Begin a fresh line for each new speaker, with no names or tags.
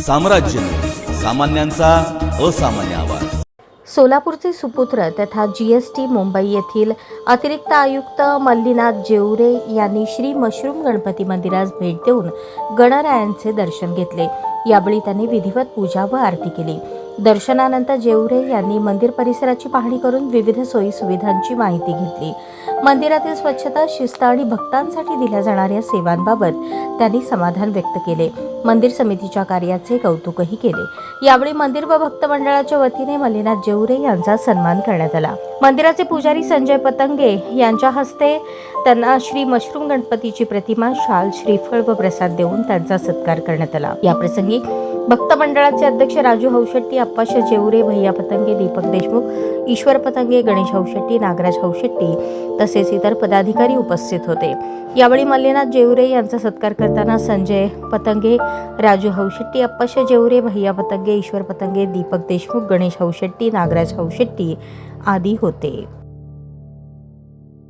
साम्राज्य सामान्यांचा असामान्य आवाज।
सोलापूरचे सुपुत्र तथा GST मुंबई येथील अतिरिक्त आयुक्त मल्लीनाथ जेवरे यांनी श्री मशरूम गणपती मंदिरास भेट देऊन गणरायांचे दर्शन घेतले। यावेळी त्यांनी विधिवत पूजा व आरती केली। दर्शनानंतर जेवरे यांनी मंदिर परिसराची पाहणी करून विविध सोयी सुविधांची माहिती घेतली। मंदिरातील स्वच्छता, शिस्त आणि भक्तांसाठी दिल्या जाणाऱ्या सेवांबाबत त्यांनी समाधान व्यक्त केले। मंदिर समितीच्या कार्याचे कौतुकही केले। यावेळी मंदिर व भक्त मंडळाच्या वतीने मल्लीनाथ जेवरे यांचा सन्मान करण्यात आला। मंदिराचे पुजारी संजय पतंगे यांच्या हस्ते त्यांना श्री मशरूम गणपतीची प्रतिमा, शाल, श्रीफळ व प्रसाद देऊन त्यांचा सत्कार करण्यात आला। या प्रसंगी भक्त मंडळाचे अध्यक्ष राजू हौशेट्टी, अप्पाशा जेवरे, भैया पतंगे, दीपक देशमुख, ईश्वर पतंगे, गणेश हौशेट्टी, नागराज हौशेट्टी तसेच इतर पदाधिकारी उपस्थित होते। यावेळी मल्लीनाथ जेवरे यांचा सत्कार करताना संजय पतंगे, राजू हौशेट्टी, अप्पाशा जेवरे, भैया पतंगे, ईश्वर पतंगे, दीपक देशमुख, गणेश हौशेट्टी, नागराज हौशेट्टी आदी होते।